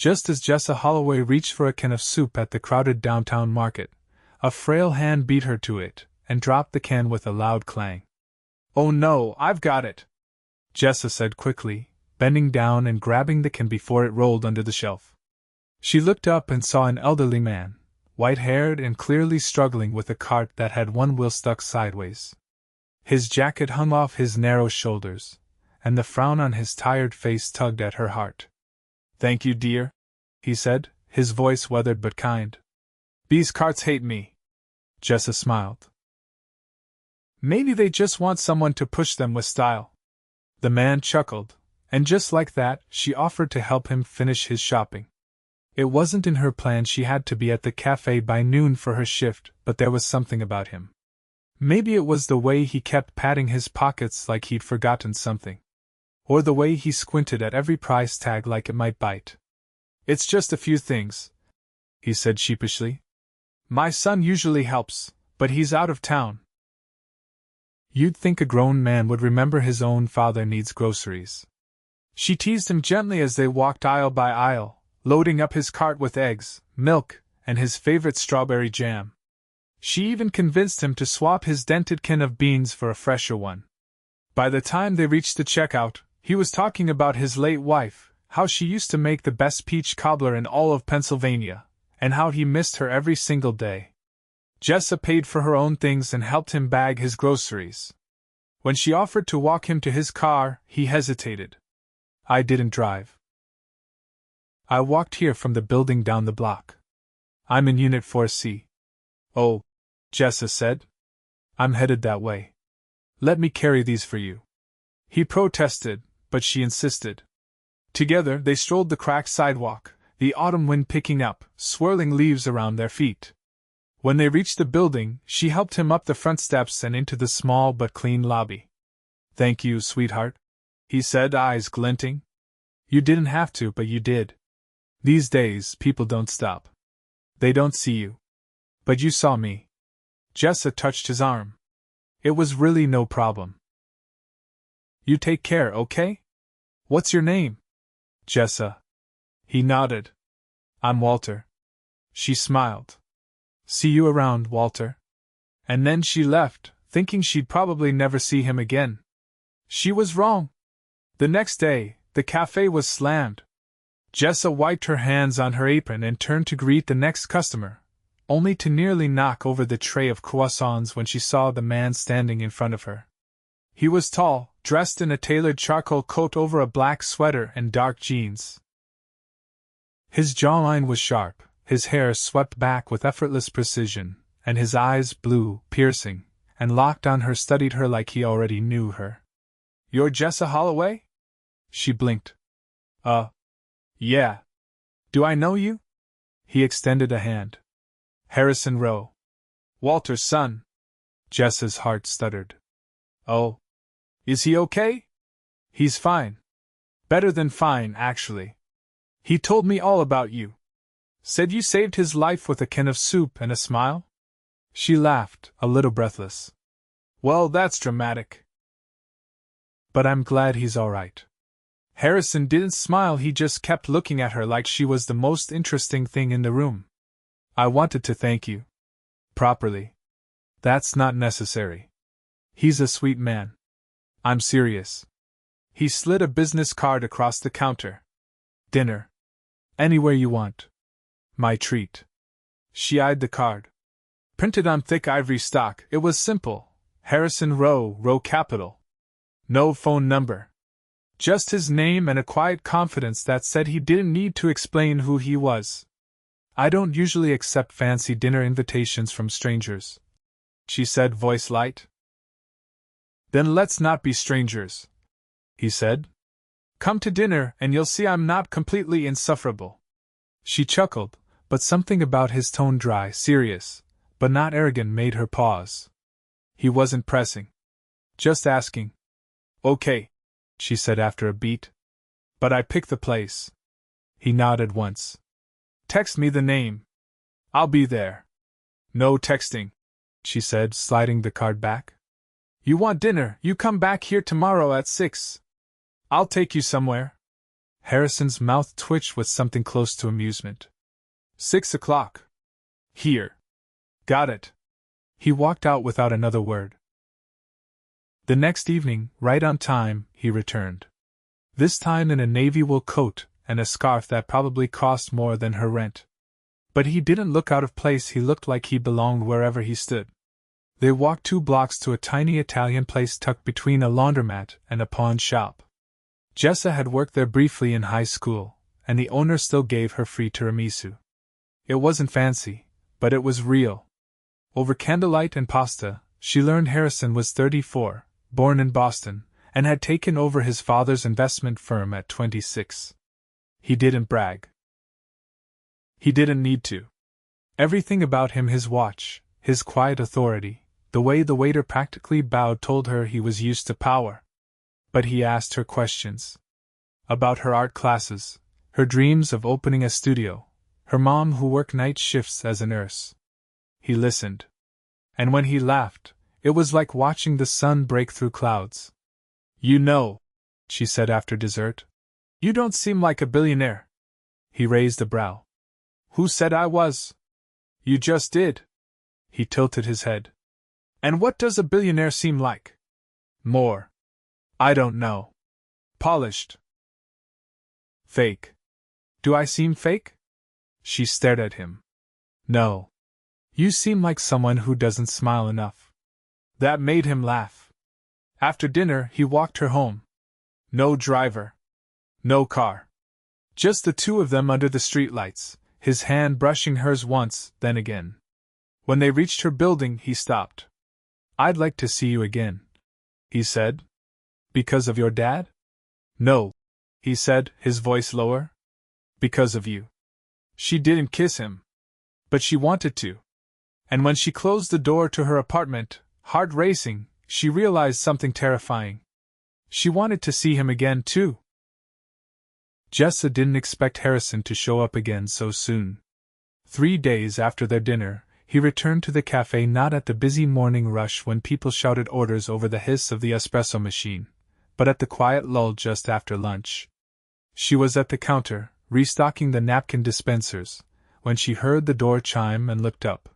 Just as Jessa Holloway reached for a can of soup at the crowded downtown market, a frail hand beat her to it and dropped the can with a loud clang. "Oh no, I've got it," Jessa said quickly, bending down and grabbing the can before it rolled under the shelf. She looked up and saw an elderly man, white-haired and clearly struggling with a cart that had one wheel stuck sideways. His jacket hung off his narrow shoulders, and the frown on his tired face tugged at her heart. "Thank you, dear," he said, his voice weathered but kind. "These carts hate me." Jessa smiled. "Maybe they just want someone to push them with style." The man chuckled, and just like that, she offered to help him finish his shopping. It wasn't in her plan she had to be at the cafe by noon for her shift, but there was something about him. Maybe it was the way he kept patting his pockets like he'd forgotten something. Or the way he squinted at every price tag like it might bite. "It's just a few things," he said sheepishly. "My son usually helps, but he's out of town." You'd think a grown man would remember his own father needs groceries. She teased him gently as they walked aisle by aisle, loading up his cart with eggs, milk, and his favorite strawberry jam. She even convinced him to swap his dented can of beans for a fresher one. By the time they reached the checkout, he was talking about his late wife, how she used to make the best peach cobbler in all of Pennsylvania, and how he missed her every single day. Jessa paid for her own things and helped him bag his groceries. When she offered to walk him to his car, he hesitated. "I didn't drive. I walked here from the building down the block. I'm in Unit 4C. "Oh," Jessa said. "I'm headed that way. Let me carry these for you." He protested, but she insisted. Together they strolled the cracked sidewalk, the autumn wind picking up, swirling leaves around their feet. When they reached the building, she helped him up the front steps and into the small but clean lobby. "Thank you, sweetheart," he said, eyes glinting. "You didn't have to, but you did. These days, people don't stop. They don't see you. But you saw me." Jessa touched his arm. "It was really no problem. You take care, okay? What's your name?" "Jessa." He nodded. "I'm Walter." She smiled. "See you around, Walter." And then she left, thinking she'd probably never see him again. She was wrong. The next day, the cafe was slammed. Jessa wiped her hands on her apron and turned to greet the next customer, only to nearly knock over the tray of croissants when she saw the man standing in front of her. He was tall, dressed in a tailored charcoal coat over a black sweater and dark jeans. His jawline was sharp, his hair swept back with effortless precision, and his eyes, blue, piercing, and locked on her, studied her like he already knew her. "You're Jessa Holloway?" She blinked. Yeah. Do I know you?" He extended a hand. "Harrison Rowe. Walter's son." Jessa's heart stuttered. "Oh. Is he okay?" "He's fine. Better than fine, actually. He told me all about you. Said you saved his life with a can of soup and a smile?" She laughed, a little breathless. "Well, that's dramatic. But I'm glad he's all right." Harrison didn't smile, he just kept looking at her like she was the most interesting thing in the room. "I wanted to thank you. Properly. That's not necessary. He's a sweet man. I'm serious." He slid a business card across the counter. "Dinner. Anywhere you want. My treat." She eyed the card. Printed on thick ivory stock, it was simple. Harrison Rowe, Rowe Capital. No phone number. Just his name and a quiet confidence that said he didn't need to explain who he was. "I don't usually accept fancy dinner invitations from strangers," she said, voice light. "Then let's not be strangers," he said. "Come to dinner and you'll see I'm not completely insufferable." She chuckled, but something about his tone, dry, serious, but not arrogant, made her pause. He wasn't pressing. Just asking. "Okay," she said after a beat. "But I picked the place." He nodded once. "Text me the name. I'll be there." "No texting," she said, sliding the card back. "You want dinner, you come back here tomorrow at 6. I'll take you somewhere." Harrison's mouth twitched with something close to amusement. 6 o'clock. Here. Got it. He walked out without another word. The next evening, right on time, he returned. This time in a navy wool coat and a scarf that probably cost more than her rent. But he didn't look out of place, he looked like he belonged wherever he stood. They walked 2 blocks to a tiny Italian place tucked between a laundromat and a pawn shop. Jessa had worked there briefly in high school, and the owner still gave her free tiramisu. It wasn't fancy, but it was real. Over candlelight and pasta, she learned Harrison was 34, born in Boston, and had taken over his father's investment firm at 26. He didn't brag. He didn't need to. Everything about him, his watch, his quiet authority, the way the waiter practically bowed, told her he was used to power. But he asked her questions. About her art classes, her dreams of opening a studio, her mom who worked night shifts as a nurse. He listened. And when he laughed, it was like watching the sun break through clouds. You know, she said after dessert, you don't seem like a billionaire. He raised a brow. Who said I was? You just did. He tilted his head. And what does a billionaire seem like? More. I don't know. Polished. Fake. Do I seem fake? She stared at him. No. You seem like someone who doesn't smile enough. That made him laugh. After dinner, he walked her home. No driver. No car. Just the 2 of them under the streetlights, his hand brushing hers once, then again. When they reached her building, he stopped. I'd like to see you again, he said. Because of your dad? No, he said, his voice lower. Because of you. She didn't kiss him. But she wanted to. And when she closed the door to her apartment, heart racing, she realized something terrifying. She wanted to see him again, too. Jessa didn't expect Harrison to show up again so soon. 3 days after their dinner, he returned to the cafe, not at the busy morning rush when people shouted orders over the hiss of the espresso machine, but at the quiet lull just after lunch. She was at the counter, restocking the napkin dispensers, when she heard the door chime and looked up.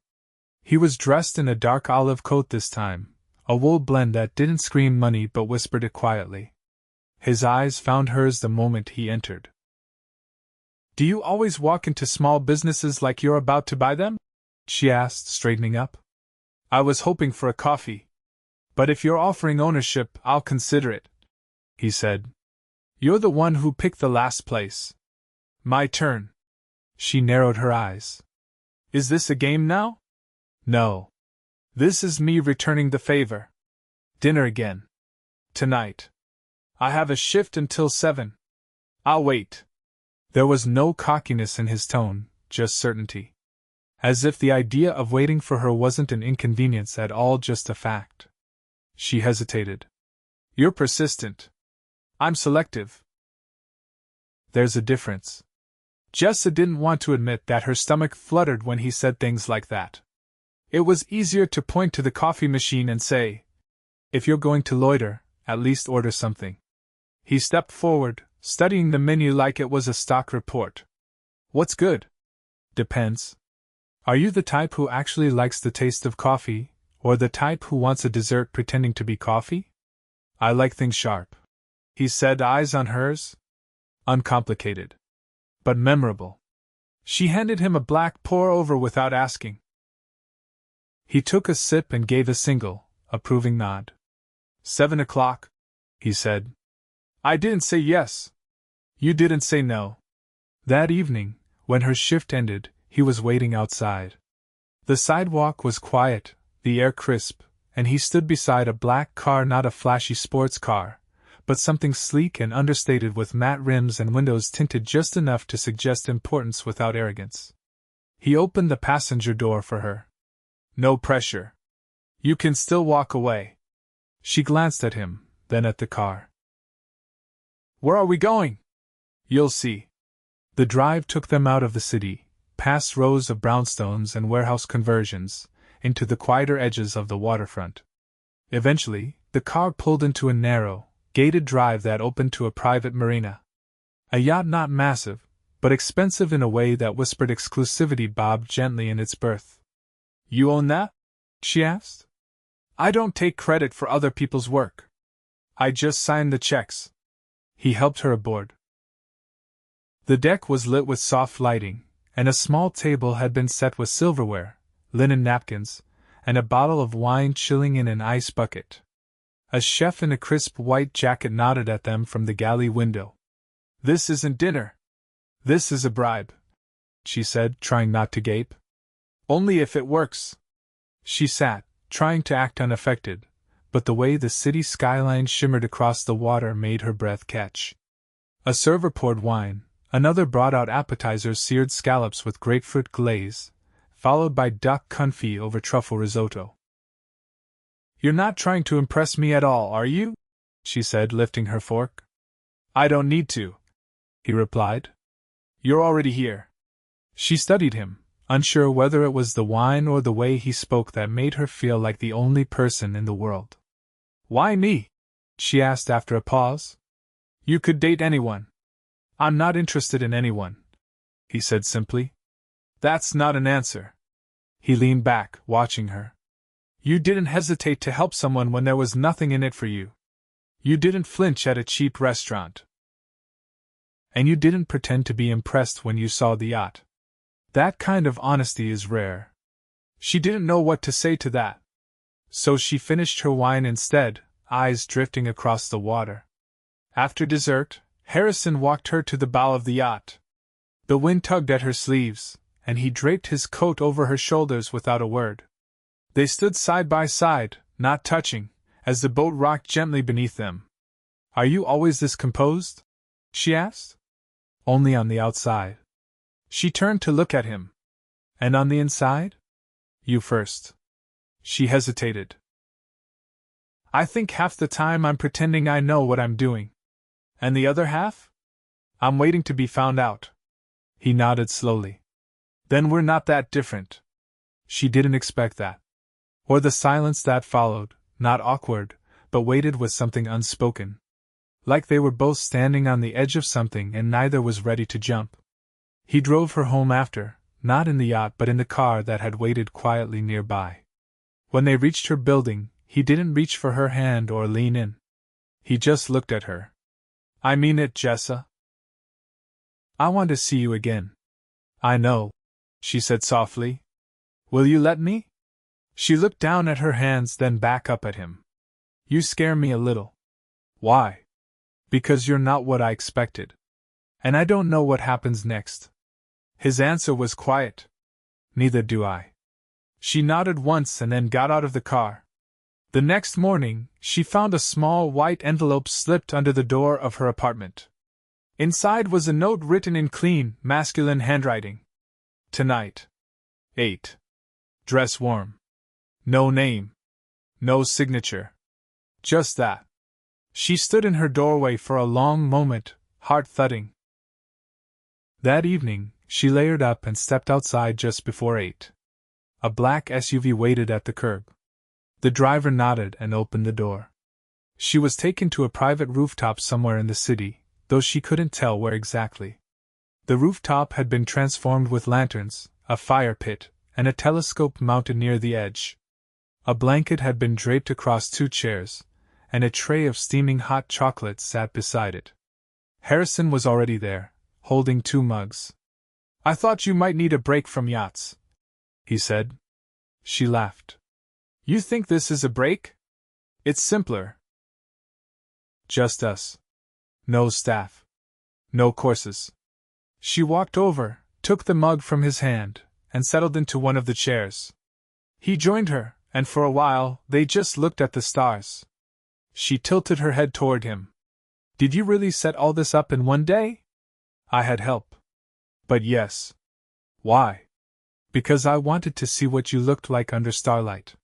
He was dressed in a dark olive coat this time, a wool blend that didn't scream money but whispered it quietly. His eyes found hers the moment he entered. Do you always walk into small businesses like you're about to buy them? She asked, straightening up. I was hoping for a coffee. But if you're offering ownership, I'll consider it, he said. You're the one who picked the last place. My turn. She narrowed her eyes. Is this a game now? No. This is me returning the favor. Dinner again. Tonight. I have a shift until 7. I'll wait. There was no cockiness in his tone, just certainty. As if the idea of waiting for her wasn't an inconvenience at all, just a fact. She hesitated. You're persistent. I'm selective. There's a difference. Jessa didn't want to admit that her stomach fluttered when he said things like that. It was easier to point to the coffee machine and say, if you're going to loiter, at least order something. He stepped forward, studying the menu like it was a stock report. What's good? Depends. Are you the type who actually likes the taste of coffee, or the type who wants a dessert pretending to be coffee? I like things sharp, he said, eyes on hers. Uncomplicated. But memorable. She handed him a black pour-over without asking. He took a sip and gave a single, approving nod. 7 o'clock, he said. I didn't say yes. You didn't say no. That evening, when her shift ended, he was waiting outside. The sidewalk was quiet, the air crisp, and he stood beside a black car, not a flashy sports car, but something sleek and understated with matte rims and windows tinted just enough to suggest importance without arrogance. He opened the passenger door for her. No pressure. You can still walk away. She glanced at him, then at the car. Where are we going? You'll see. The drive took them out of the city, past rows of brownstones and warehouse conversions, into the quieter edges of the waterfront. Eventually, the car pulled into a narrow, gated drive that opened to a private marina. A yacht not massive, but expensive in a way that whispered exclusivity bobbed gently in its berth. You own that? She asked. I don't take credit for other people's work. I just signed the checks. He helped her aboard. The deck was lit with soft lighting, and a small table had been set with silverware, linen napkins, and a bottle of wine chilling in an ice bucket. A chef in a crisp white jacket nodded at them from the galley window. This isn't dinner. This is a bribe, she said, trying not to gape. Only if it works. She sat, trying to act unaffected, but the way the city skyline shimmered across the water made her breath catch. A server poured wine, another brought out appetizers, seared scallops with grapefruit glaze, followed by duck confit over truffle risotto. You're not trying to impress me at all, are you? She said, lifting her fork. I don't need to, he replied. You're already here. She studied him, unsure whether it was the wine or the way he spoke that made her feel like the only person in the world. Why me? She asked after a pause. You could date anyone. I'm not interested in anyone, he said simply. That's not an answer. He leaned back, watching her. You didn't hesitate to help someone when there was nothing in it for you. You didn't flinch at a cheap restaurant. And you didn't pretend to be impressed when you saw the yacht. That kind of honesty is rare. She didn't know what to say to that. So she finished her wine instead, eyes drifting across the water. After dessert, Harrison walked her to the bow of the yacht. The wind tugged at her sleeves, and he draped his coat over her shoulders without a word. They stood side by side, not touching, as the boat rocked gently beneath them. Are you always this composed? She asked. Only on the outside. She turned to look at him. And on the inside? You first. She hesitated. I think half the time I'm pretending I know what I'm doing. And the other half? I'm waiting to be found out. He nodded slowly. Then we're not that different. She didn't expect that. Or the silence that followed, not awkward, but weighted with something unspoken. Like they were both standing on the edge of something and neither was ready to jump. He drove her home after, not in the yacht but in the car that had waited quietly nearby. When they reached her building, he didn't reach for her hand or lean in. He just looked at her. I mean it, Jessa. I want to see you again. I know, she said softly. Will you let me? She looked down at her hands, then back up at him. You scare me a little. Why? Because you're not what I expected. And I don't know what happens next. His answer was quiet. Neither do I. She nodded once and then got out of the car. The next morning, she found a small white envelope slipped under the door of her apartment. Inside was a note written in clean, masculine handwriting. Tonight. 8. Dress warm. No name. No signature. Just that. She stood in her doorway for a long moment, heart thudding. That evening, she layered up and stepped outside just before 8. A black SUV waited at the curb. The driver nodded and opened the door. She was taken to a private rooftop somewhere in the city, though she couldn't tell where exactly. The rooftop had been transformed with lanterns, a fire pit, and a telescope mounted near the edge. A blanket had been draped across 2 chairs, and a tray of steaming hot chocolate sat beside it. Harrison was already there, holding 2 mugs. I thought you might need a break from yachts, he said. She laughed. You think this is a break? It's simpler. Just us. No staff. No courses. She walked over, took the mug from his hand, and settled into one of the chairs. He joined her, and for a while, they just looked at the stars. She tilted her head toward him. Did you really set all this up in one day? I had help. But yes. Why? Because I wanted to see what you looked like under starlight.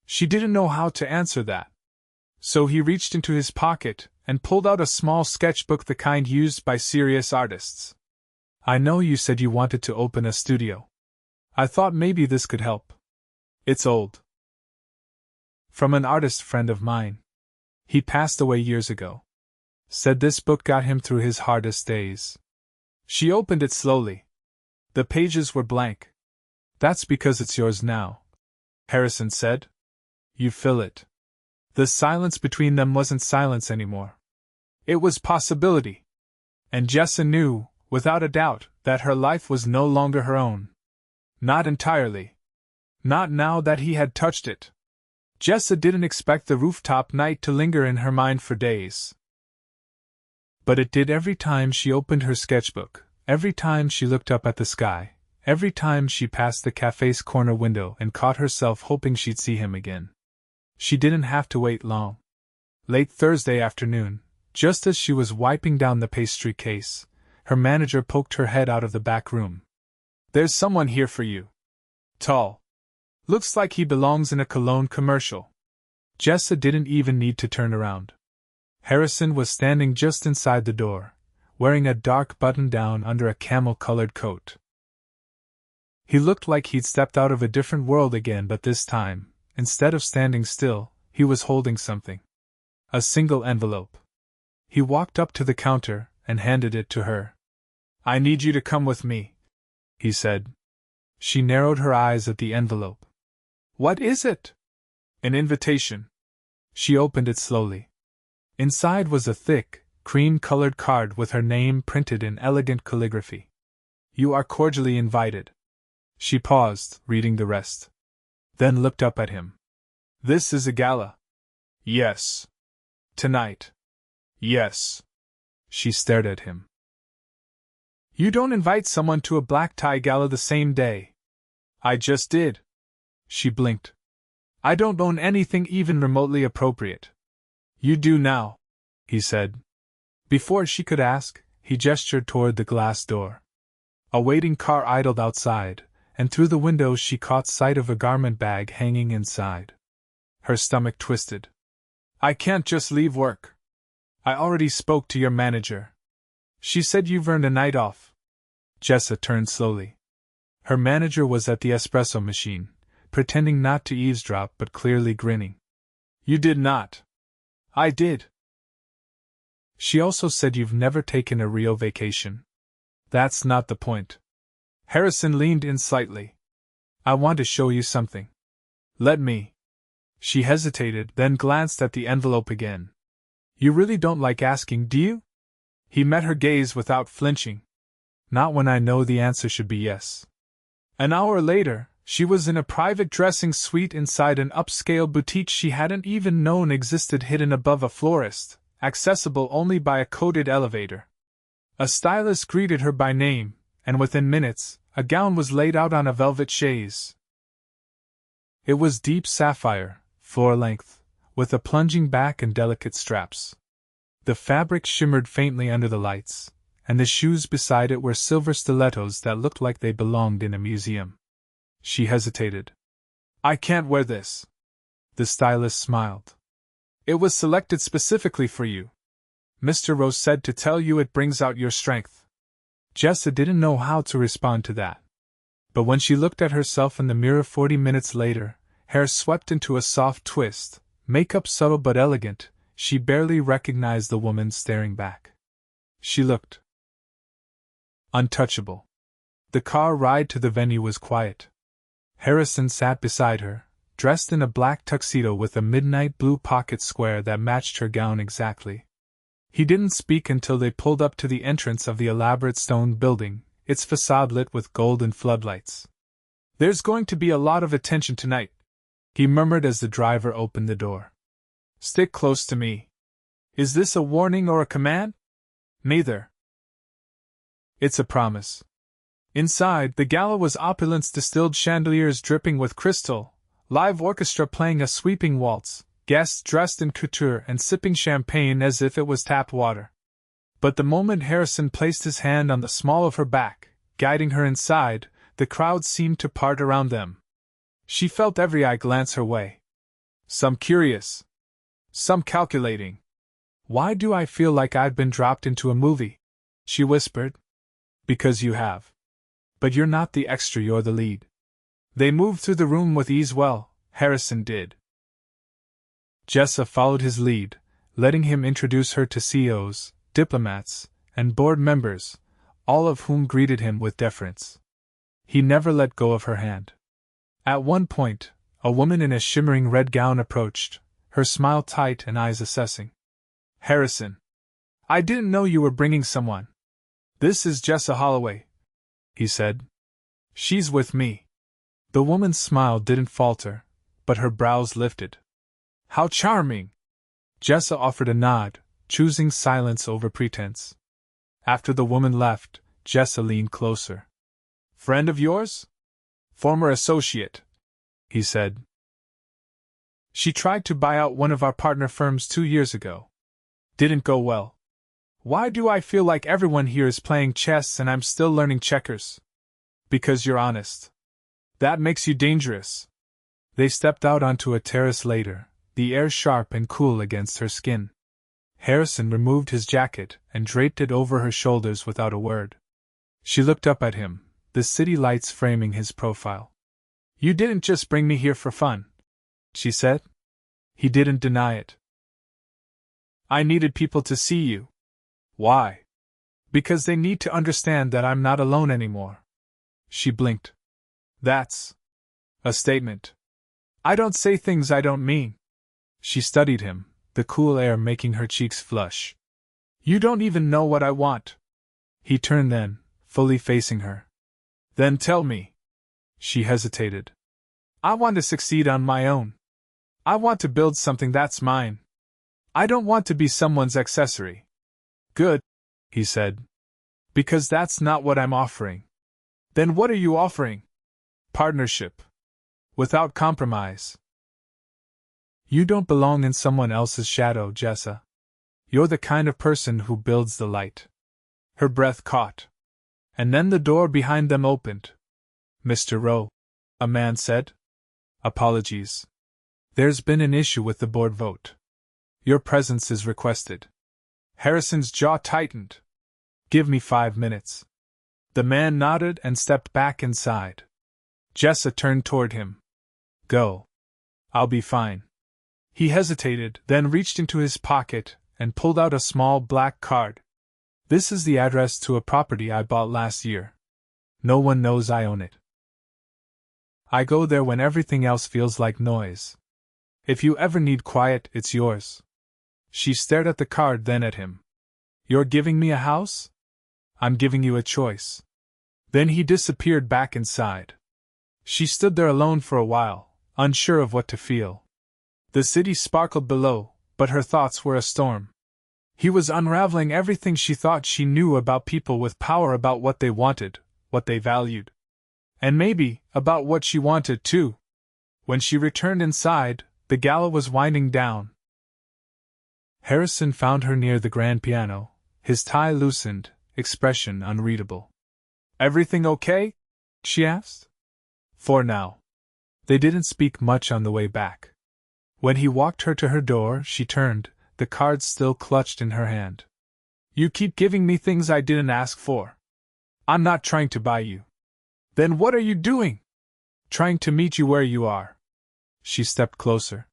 She didn't know how to answer that. So he reached into his pocket and pulled out a small sketchbook, the kind used by serious artists. I know you said you wanted to open a studio. I thought maybe this could help. It's old. From an artist friend of mine. He passed away years ago. Said this book got him through his hardest days. She opened it slowly. The pages were blank. That's because it's yours now, Harrison said. You fill it. The silence between them wasn't silence anymore. It was possibility. And Jessa knew, without a doubt, that her life was no longer her own. Not entirely. Not now that he had touched it. Jessa didn't expect the rooftop night to linger in her mind for days. But it did every time she opened her sketchbook, every time she looked up at the sky, every time she passed the cafe's corner window and caught herself hoping she'd see him again. She didn't have to wait long. Late Thursday afternoon, just as she was wiping down the pastry case, her manager poked her head out of the back room. There's someone here for you. Tall. Looks like he belongs in a cologne commercial. Jessa didn't even need to turn around. Harrison was standing just inside the door, wearing a dark button-down under a camel-colored coat. He looked like he'd stepped out of a different world again, but this time, instead of standing still, he was holding something. A single envelope. He walked up to the counter and handed it to her. I need you to come with me, he said. She narrowed her eyes at the envelope. What is it? An invitation. She opened it slowly. Inside was a thick, cream-colored card with her name printed in elegant calligraphy. You are cordially invited. She paused, reading the rest. Then looked up at him. This is a gala. Yes. Tonight. Yes. She stared at him. You don't invite someone to a black-tie gala the same day. I just did. She blinked. I don't own anything even remotely appropriate. You do now, he said. Before she could ask, he gestured toward the glass door. A waiting car idled outside, and through the window she caught sight of a garment bag hanging inside. Her stomach twisted. I can't just leave work. I already spoke to your manager. She said you've earned a night off. Jessa turned slowly. Her manager was at the espresso machine, pretending not to eavesdrop but clearly grinning. You did not. I did. She also said you've never taken a real vacation. That's not the point. Harrison leaned in slightly. I want to show you something. Let me. She hesitated, then glanced at the envelope again. You really don't like asking, do you? He met her gaze without flinching. Not when I know the answer should be yes. An hour later, she was in a private dressing suite inside an upscale boutique she hadn't even known existed, hidden above a florist, accessible only by a coded elevator. A stylist greeted her by name, and within minutes, a gown was laid out on a velvet chaise. It was deep sapphire, floor-length, with a plunging back and delicate straps. The fabric shimmered faintly under the lights, and the shoes beside it were silver stilettos that looked like they belonged in a museum. She hesitated. I can't wear this. The stylist smiled. It was selected specifically for you. Mr. Rowe said to tell you it brings out your strength. Jessa didn't know how to respond to that. But when she looked at herself in the mirror 40 minutes later, hair swept into a soft twist, makeup subtle but elegant, she barely recognized the woman staring back. She looked untouchable. The car ride to the venue was quiet. Harrison sat beside her, dressed in a black tuxedo with a midnight blue pocket square that matched her gown exactly. He didn't speak until they pulled up to the entrance of the elaborate stone building, its facade lit with golden floodlights. There's going to be a lot of attention tonight, he murmured as the driver opened the door. Stick close to me. Is this a warning or a command? Neither. It's a promise. Inside, the gala was opulence, distilled chandeliers dripping with crystal, live orchestra playing a sweeping waltz, guests dressed in couture and sipping champagne as if it was tap water. But the moment Harrison placed his hand on the small of her back, guiding her inside, the crowd seemed to part around them. She felt every eye glance her way. Some curious. Some calculating. Why do I feel like I've been dropped into a movie? She whispered. Because you have. But you're not the extra, you're the lead. They moved through the room with ease. Well, Harrison did. Jessa followed his lead, letting him introduce her to CEOs, diplomats, and board members, all of whom greeted him with deference. He never let go of her hand. At one point, a woman in a shimmering red gown approached, her smile tight and eyes assessing. "Harrison, I didn't know you were bringing someone. This is Jessa Holloway," he said. "She's with me." The woman's smile didn't falter, but her brows lifted. "How charming!" Jessa offered a nod, choosing silence over pretense. After the woman left, Jessa leaned closer. "Friend of yours?" "Former associate," he said. "She tried to buy out one of our partner firms 2 years ago. Didn't go well. Why do I feel like everyone here is playing chess and I'm still learning checkers?" "Because you're honest. That makes you dangerous." They stepped out onto a terrace later, the air sharp and cool against her skin. Harrison removed his jacket and draped it over her shoulders without a word. She looked up at him, the city lights framing his profile. "You didn't just bring me here for fun," she said. He didn't deny it. "I needed people to see you." "Why?" "Because they need to understand that I'm not alone anymore." She blinked. "That's a statement." "I don't say things I don't mean." She studied him, the cool air making her cheeks flush. "You don't even know what I want." He turned then, fully facing her. "Then tell me." She hesitated. "I want to succeed on my own. I want to build something that's mine. I don't want to be someone's accessory." "Good," he said. "Because that's not what I'm offering." "Then what are you offering?" "Partnership. Without compromise." "You don't belong in someone else's shadow, Jessa. You're the kind of person who builds the light." Her breath caught. And then the door behind them opened. "Mr. Rowe," a man said. "Apologies. There's been an issue with the board vote. Your presence is requested." Harrison's jaw tightened. "Give me 5 minutes." The man nodded and stepped back inside. Jessa turned toward him. "Go. I'll be fine." He hesitated, then reached into his pocket and pulled out a small black card. "This is the address to a property I bought last year. No one knows I own it. I go there when everything else feels like noise. If you ever need quiet, it's yours." She stared at the card, then at him. "You're giving me a house?" "I'm giving you a choice." Then he disappeared back inside. She stood there alone for a while, unsure of what to feel. The city sparkled below, but her thoughts were a storm. He was unraveling everything she thought she knew about people with power, about what they wanted, what they valued. And maybe, about what she wanted too. When she returned inside, the gala was winding down. Harrison found her near the grand piano, his tie loosened, expression unreadable. "Everything okay?" she asked. "For now." They didn't speak much on the way back. When he walked her to her door, she turned, the card still clutched in her hand. "You keep giving me things I didn't ask for. I'm not trying to buy you." "Then what are you doing?" "Trying to meet you where you are." She stepped closer.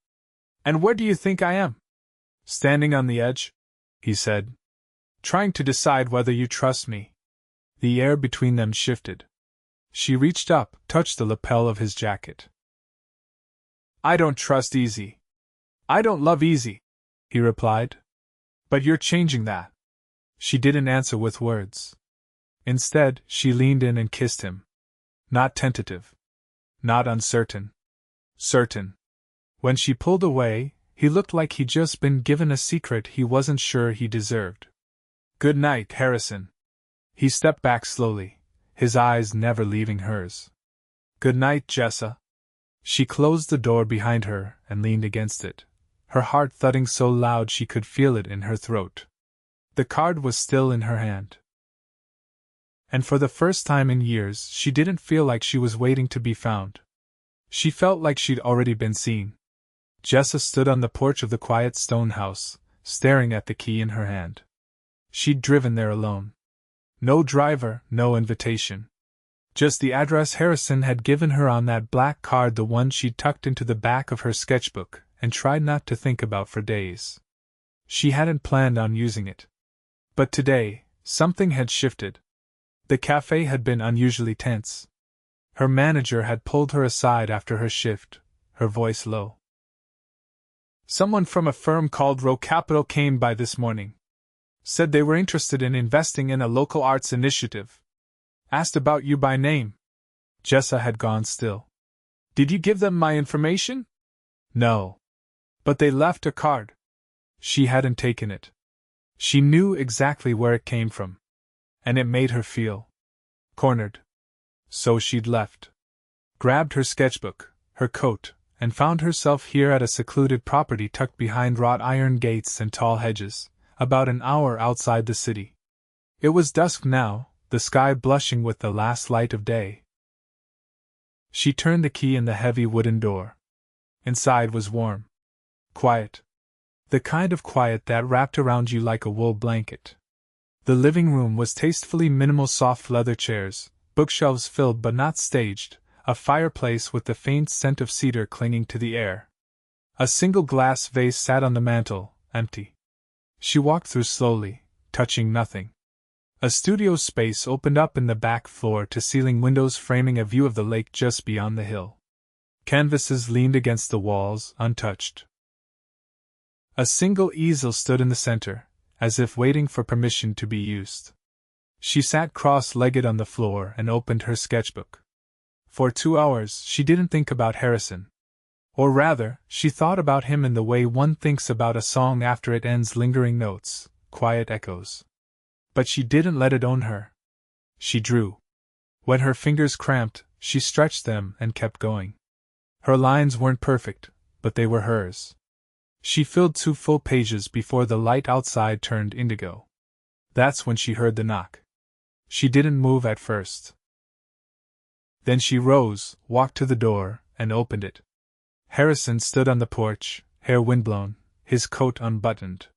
"And where do you think I am?" "Standing on the edge," he said. "Trying to decide whether you trust me." The air between them shifted. She reached up, touched the lapel of his jacket. "I don't trust easy. I don't love easy," he replied. "But you're changing that." She didn't answer with words. Instead, she leaned in and kissed him. Not tentative. Not uncertain. Certain. When she pulled away, he looked like he'd just been given a secret he wasn't sure he deserved. "Good night, Harrison." He stepped back slowly, his eyes never leaving hers. "Good night, Jessa." She closed the door behind her and leaned against it, her heart thudding so loud she could feel it in her throat. The card was still in her hand. And for the first time in years, she didn't feel like she was waiting to be found. She felt like she'd already been seen. Jessa stood on the porch of the quiet stone house, staring at the key in her hand. She'd driven there alone. No driver, no invitation. Just the address Harrison had given her on that black card, the one she'd tucked into the back of her sketchbook and tried not to think about for days. She hadn't planned on using it. But today, something had shifted. The cafe had been unusually tense. Her manager had pulled her aside after her shift, her voice low. Someone from a firm called Rowe Capital came by this morning. Said they were interested in investing in a local arts initiative. Asked about you by name. Jessa had gone still. Did you give them my information? No. But they left a card. She hadn't taken it. She knew exactly where it came from. And it made her feel cornered. So she'd left. Grabbed her sketchbook, her coat, and found herself here at a secluded property tucked behind wrought iron gates and tall hedges, about an hour outside the city. It was dusk now, the sky blushing with the last light of day. She turned the key in the heavy wooden door. Inside was warm. Quiet. The kind of quiet that wrapped around you like a wool blanket. The living room was tastefully minimal, soft leather chairs, bookshelves filled but not staged, a fireplace with the faint scent of cedar clinging to the air. A single glass vase sat on the mantel, empty. She walked through slowly, touching nothing. A studio space opened up in the back, floor-to-ceiling windows framing a view of the lake just beyond the hill. Canvases leaned against the walls, untouched. A single easel stood in the center, as if waiting for permission to be used. She sat cross-legged on the floor and opened her sketchbook. For 2 hours she didn't think about Harrison. Or rather, she thought about him in the way one thinks about a song after it ends, lingering notes, quiet echoes. But she didn't let it own her. She drew. When her fingers cramped, she stretched them and kept going. Her lines weren't perfect, but they were hers. She filled 2 full pages before the light outside turned indigo. That's when she heard the knock. She didn't move at first. Then she rose, walked to the door, and opened it. Harrison stood on the porch, hair windblown, his coat unbuttoned.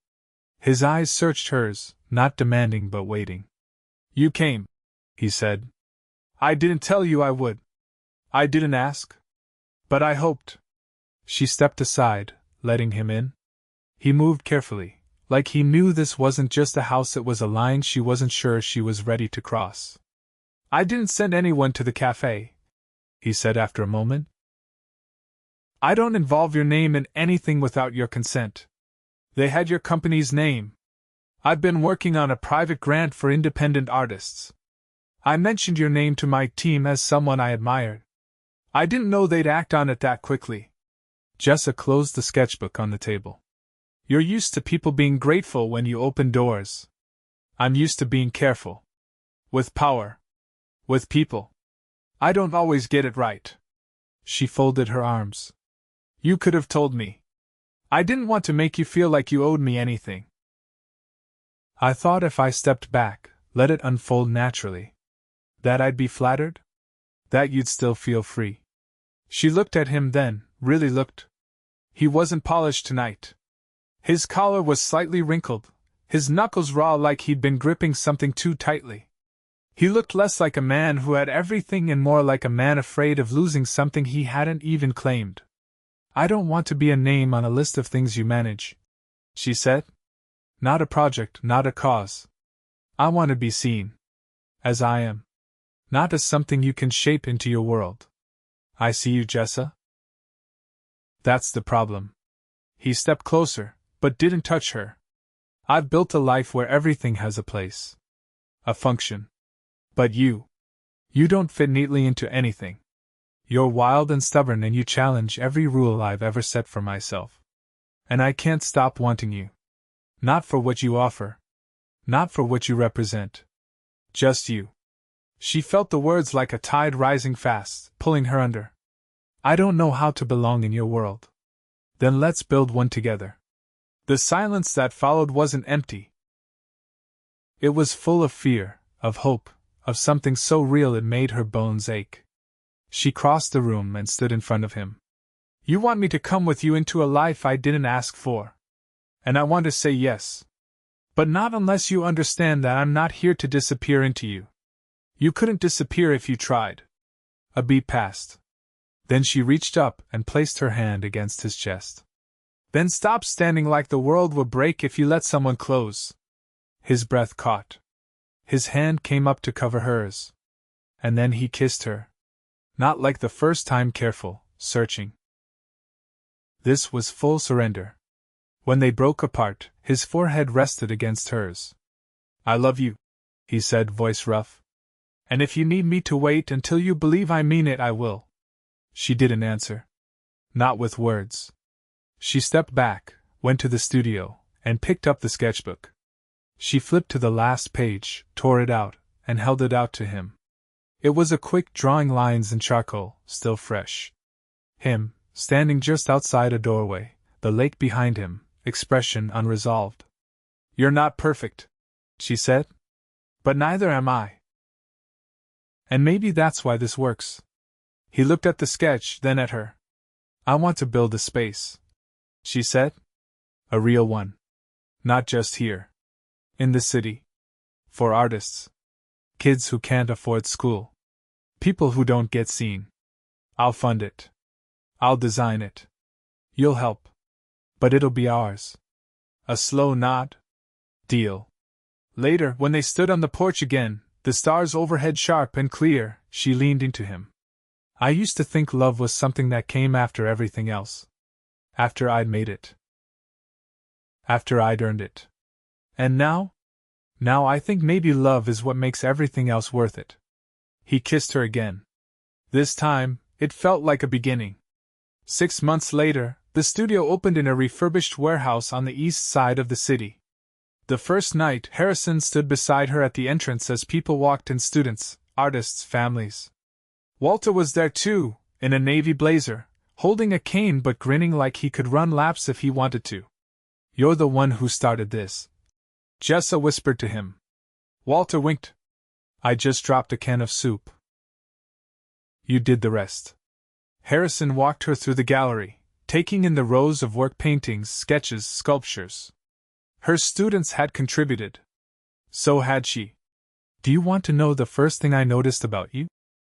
His eyes searched hers, not demanding but waiting. You came, he said. I didn't tell you I would. I didn't ask. But I hoped. She stepped aside, letting him in. He moved carefully, like he knew this wasn't just a house, it was a line she wasn't sure she was ready to cross. I didn't send anyone to the cafe, he said after a moment. I don't involve your name in anything without your consent. They had your company's name. I've been working on a private grant for independent artists. I mentioned your name to my team as someone I admired. I didn't know they'd act on it that quickly. Jessa closed the sketchbook on the table. You're used to people being grateful when you open doors. I'm used to being careful. With power. With people. I don't always get it right. She folded her arms. You could have told me. I didn't want to make you feel like you owed me anything. I thought if I stepped back, let it unfold naturally, that I'd be flattered? That you'd still feel free. She looked at him then, really looked. He wasn't polished tonight. His collar was slightly wrinkled, his knuckles raw like he'd been gripping something too tightly. He looked less like a man who had everything and more like a man afraid of losing something he hadn't even claimed. I don't want to be a name on a list of things you manage, she said. Not a project, not a cause. I want to be seen. As I am. Not as something you can shape into your world. I see you, Jessa. That's the problem. He stepped closer, but didn't touch her. I've built a life where everything has a place. A function. But you don't fit neatly into anything. You're wild and stubborn and you challenge every rule I've ever set for myself. And I can't stop wanting you. Not for what you offer. Not for what you represent. Just you. She felt the words like a tide rising fast, pulling her under. I don't know how to belong in your world. Then let's build one together. The silence that followed wasn't empty. It was full of fear, of hope, of something so real it made her bones ache. She crossed the room and stood in front of him. You want me to come with you into a life I didn't ask for. And I want to say yes. But not unless you understand that I'm not here to disappear into you. You couldn't disappear if you tried. A beat passed. Then she reached up and placed her hand against his chest. Then stop standing like the world will break if you let someone close. His breath caught. His hand came up to cover hers. And then he kissed her. Not like the first time, careful, searching. This was full surrender. When they broke apart, his forehead rested against hers. I love you, he said, voice rough. And if you need me to wait until you believe I mean it, I will. She didn't answer. Not with words. She stepped back, went to the studio, and picked up the sketchbook. She flipped to the last page, tore it out, and held it out to him. It was a quick drawing, lines in charcoal, still fresh. Him, standing just outside a doorway, the lake behind him, expression unresolved. You're not perfect, she said. But neither am I. And maybe that's why this works. He looked at the sketch, then at her. I want to build a space, she said. A real one. Not just here. In the city. For artists. Kids who can't afford school. People who don't get seen. I'll fund it. I'll design it. You'll help. But it'll be ours. A slow nod. Deal. Later, when they stood on the porch again, the stars overhead sharp and clear, she leaned into him. I used to think love was something that came after everything else. After I'd made it. After I'd earned it. And now? Now I think maybe love is what makes everything else worth it. He kissed her again. This time, it felt like a beginning. 6 months later, the studio opened in a refurbished warehouse on the east side of the city. The first night, Harrison stood beside her at the entrance as people walked in, students, artists, families. Walter was there too, in a navy blazer, holding a cane but grinning like he could run laps if he wanted to. You're the one who started this, Jessa whispered to him. Walter winked. I just dropped a can of soup. You did the rest. Harrison walked her through the gallery, taking in the rows of work, paintings, sketches, sculptures. Her students had contributed. So had she. Do you want to know the first thing I noticed about you?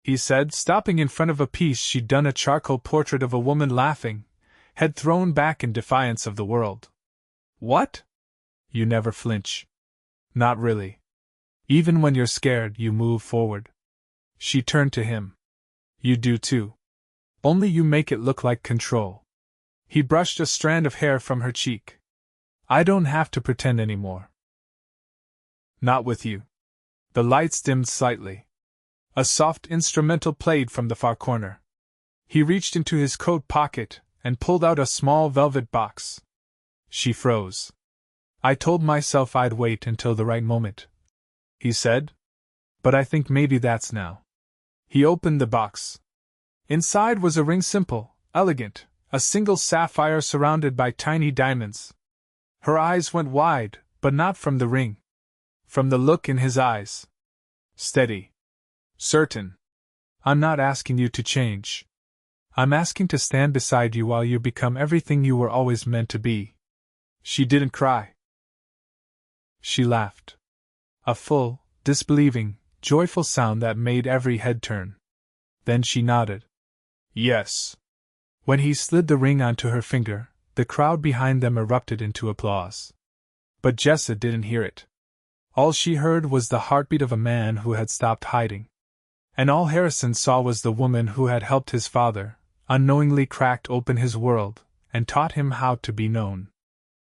He said, stopping in front of a piece she'd done, a charcoal portrait of a woman laughing, head thrown back in defiance of the world. What? You never flinch. Not really. Even when you're scared, you move forward. She turned to him. You do too. Only you make it look like control. He brushed a strand of hair from her cheek. I don't have to pretend anymore. Not with you. The lights dimmed slightly. A soft instrumental played from the far corner. He reached into his coat pocket and pulled out a small velvet box. She froze. I told myself I'd wait until the right moment, he said. But I think maybe that's now. He opened the box. Inside was a ring, simple, elegant, a single sapphire surrounded by tiny diamonds. Her eyes went wide, but not from the ring. From the look in his eyes. Steady. Certain. I'm not asking you to change. I'm asking to stand beside you while you become everything you were always meant to be. She didn't cry. She laughed. A full, disbelieving, joyful sound that made every head turn. Then she nodded. Yes. When he slid the ring onto her finger, the crowd behind them erupted into applause. But Jessa didn't hear it. All she heard was the heartbeat of a man who had stopped hiding. And all Harrison saw was the woman who had helped his father, unknowingly cracked open his world, and taught him how to be known.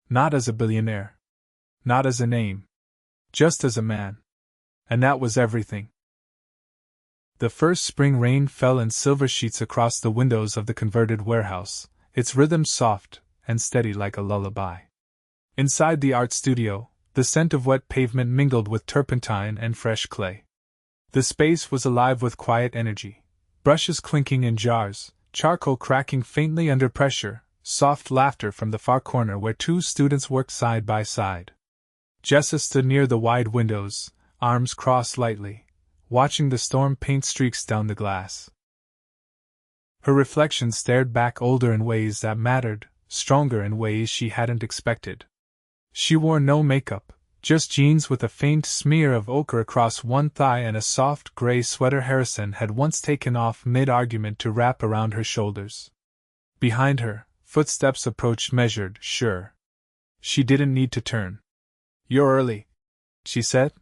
Not as a billionaire. Not as a name. Just as a man. And that was everything. The first spring rain fell in silver sheets across the windows of the converted warehouse, its rhythm soft and steady like a lullaby. Inside the art studio, the scent of wet pavement mingled with turpentine and fresh clay. The space was alive with quiet energy, brushes clinking in jars, charcoal cracking faintly under pressure, soft laughter from the far corner where two students worked side by side. Jessa stood near the wide windows, arms crossed lightly, watching the storm paint streaks down the glass. Her reflection stared back, older in ways that mattered, stronger in ways she hadn't expected. She wore no makeup, just jeans with a faint smear of ochre across one thigh and a soft gray sweater Harrison had once taken off mid-argument to wrap around her shoulders. Behind her, Footsteps approached, measured, sure. She didn't need to turn. "You're early," she said.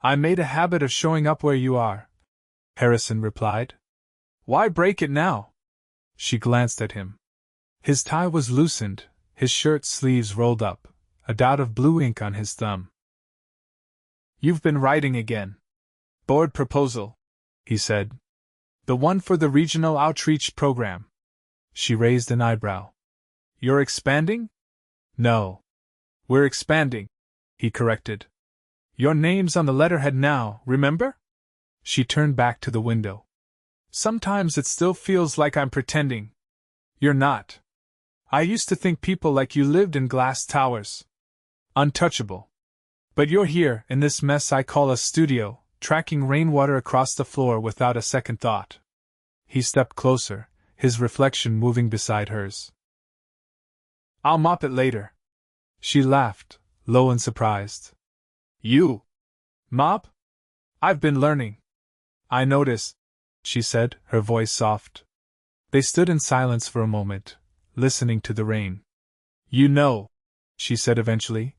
"I made a habit of showing up where you are," Harrison replied. "Why break it now?" She glanced at him. His tie was loosened, his shirt sleeves rolled up, a dot of blue ink on his thumb. "You've been writing again. Board proposal," he said. "The one for the regional outreach program." She raised an eyebrow. "You're expanding?" "No. We're expanding," he corrected. "Your name's on the letterhead now, remember?" She turned back to the window. "Sometimes it still feels like I'm pretending. You're not. I used to think people like you lived in glass towers. Untouchable. But you're here, in this mess I call a studio, tracking rainwater across the floor without a second thought." He stepped closer, his reflection moving beside hers. "I'll mop it later." She laughed, low and surprised. "You? Mop? I've been learning." "I notice," she said, her voice soft. They stood in silence for a moment, listening to the rain. "You know," she said eventually,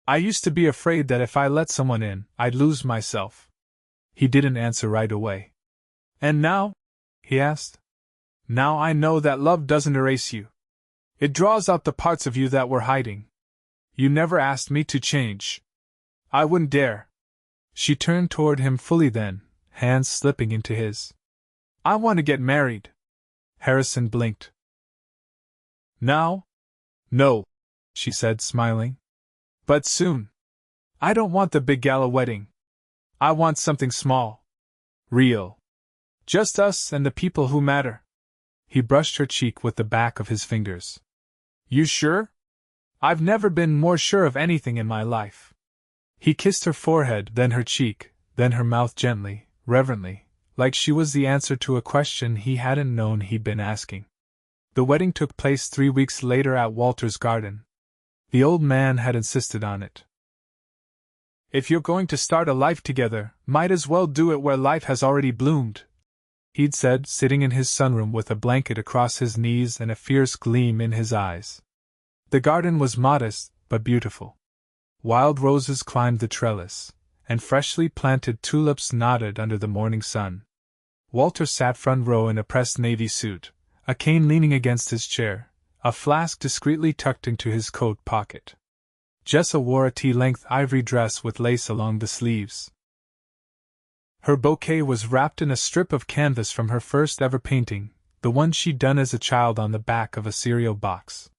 "I used to be afraid that if I let someone in, I'd lose myself." He didn't answer right away. "And now?" he asked. "Now I know that love doesn't erase you. It draws out the parts of you that were hiding. You never asked me to change. I wouldn't dare." She turned toward him fully then, hands slipping into his. "I want to get married." Harrison blinked. "Now?" "No," she said, smiling. "But soon. I don't want the big gala wedding. I want something small. Real. Just us and the people who matter." He brushed her cheek with the back of his fingers. "You sure?" "I've never been more sure of anything in my life." He kissed her forehead, then her cheek, then her mouth gently, reverently, like she was the answer to a question he hadn't known he'd been asking. The wedding took place 3 weeks later at Walter's garden. The old man had insisted on it. "If you're going to start a life together, might as well do it where life has already bloomed," he'd said, sitting in his sunroom with a blanket across his knees and a fierce gleam in his eyes. The garden was modest, but beautiful. Wild roses climbed the trellis, and freshly planted tulips nodded under the morning sun. Walter sat front row in a pressed navy suit, a cane leaning against his chair, a flask discreetly tucked into his coat pocket. Jessa wore a tea-length ivory dress with lace along the sleeves. Her bouquet was wrapped in a strip of canvas from her first ever painting, the one she'd done as a child on the back of a cereal box.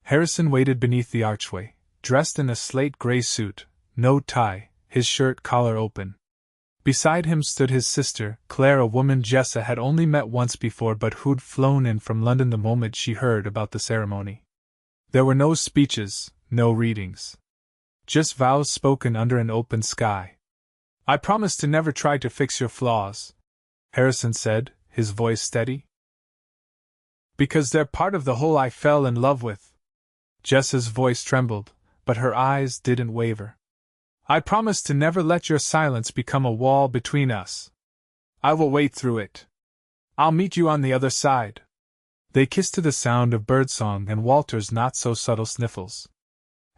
Harrison waited beneath the archway, dressed in a slate-gray suit, no tie, his shirt collar open. Beside him stood his sister, Claire, a woman Jessa had only met once before but who'd flown in from London the moment she heard about the ceremony. There were no speeches, no readings. Just vows spoken under an open sky. "I promise to never try to fix your flaws," Harrison said, his voice steady. "Because they're part of the whole I fell in love with." Jessa's voice trembled, but her eyes didn't waver. "I promise to never let your silence become a wall between us. I will wait through it. I'll meet you on the other side." They kissed to the sound of birdsong and Walter's not-so-subtle sniffles.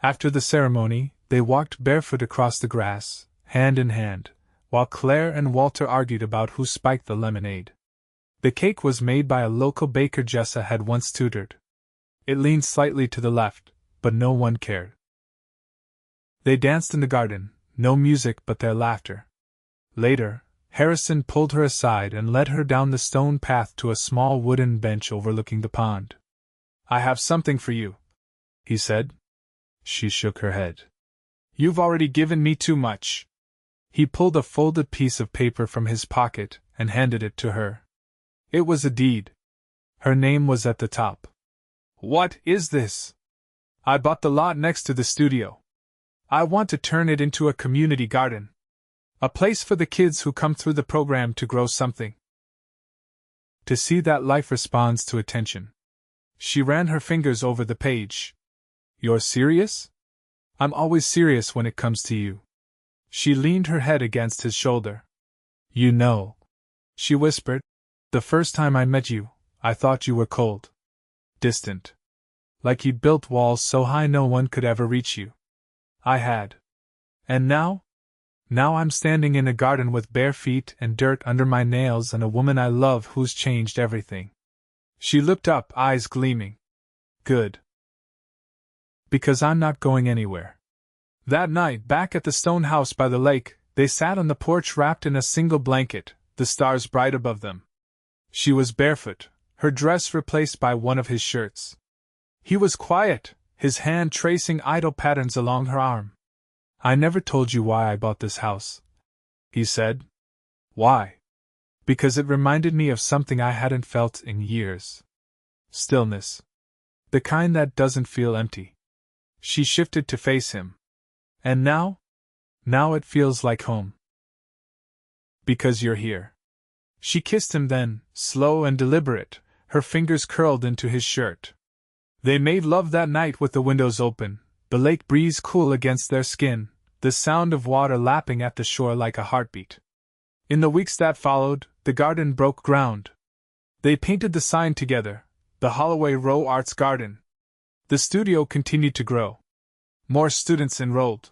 After the ceremony, they walked barefoot across the grass, hand in hand, while Claire and Walter argued about who spiked the lemonade. The cake was made by a local baker Jessa had once tutored. It leaned slightly to the left, but no one cared. They danced in the garden, no music but their laughter. Later, Harrison pulled her aside and led her down the stone path to a small wooden bench overlooking the pond. "I have something for you," he said. She shook her head. "You've already given me too much." He pulled a folded piece of paper from his pocket and handed it to her. It was a deed. Her name was at the top. "What is this?" "I bought the lot next to the studio. I want to turn it into a community garden. A place for the kids who come through the program to grow something. To see that life responds to attention." She ran her fingers over the page. "You're serious?" "I'm always serious when it comes to you." She leaned her head against his shoulder. "You know," she whispered, "the first time I met you, I thought you were cold. Distant. Like he'd built walls so high no one could ever reach you. I had. And now? Now I'm standing in a garden with bare feet and dirt under my nails and a woman I love who's changed everything. She looked up, eyes gleaming. Good. Because I'm not going anywhere. That night, back at the stone house by the lake, they sat on the porch wrapped in a single blanket, the stars bright above them. She was barefoot, her dress replaced by one of his shirts. He was quiet, his hand tracing idle patterns along her arm. I never told you why I bought this house, he said. Why? Because it reminded me of something I hadn't felt in years. Stillness. The kind that doesn't feel empty. She shifted to face him. And now? Now it feels like home. Because you're here. She kissed him then, slow and deliberate, her fingers curled into his shirt. They made love that night with the windows open, the lake breeze cool against their skin, the sound of water lapping at the shore like a heartbeat. In the weeks that followed, the garden broke ground. They painted the sign together, the Holloway Rowe Arts Garden. The studio continued to grow. More students enrolled.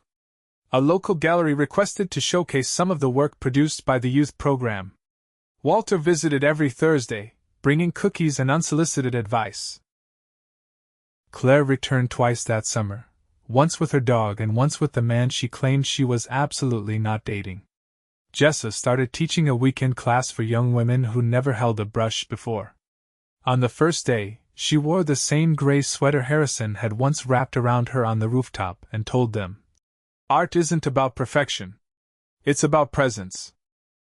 A local gallery requested to showcase some of the work produced by the youth program. Walter visited every Thursday, bringing cookies and unsolicited advice. Claire returned twice that summer, once with her dog and once with the man she claimed she was absolutely not dating. Jessa started teaching a weekend class for young women who never held a brush before. On the first day, she wore the same gray sweater Harrison had once wrapped around her on the rooftop and told them, "Art isn't about perfection. It's about presence."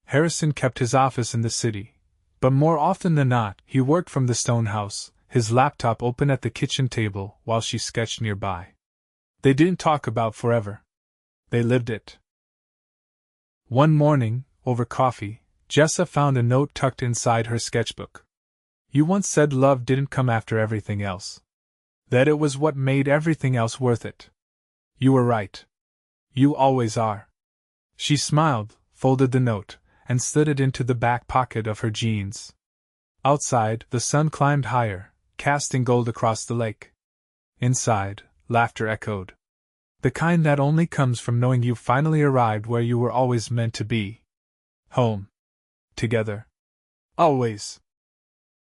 Harrison kept his office in the city, but more often than not, he worked from the stone house, his laptop open at the kitchen table while she sketched nearby. They didn't talk about forever. They lived it. One morning, over coffee, Jessa found a note tucked inside her sketchbook. "You once said love didn't come after everything else. That it was what made everything else worth it. You were right. You always are." She smiled, folded the note, and slid it into the back pocket of her jeans. Outside, the sun climbed higher, casting gold across the lake. Inside, laughter echoed. The kind that only comes from knowing you've finally arrived where you were always meant to be. Home. Together. Always.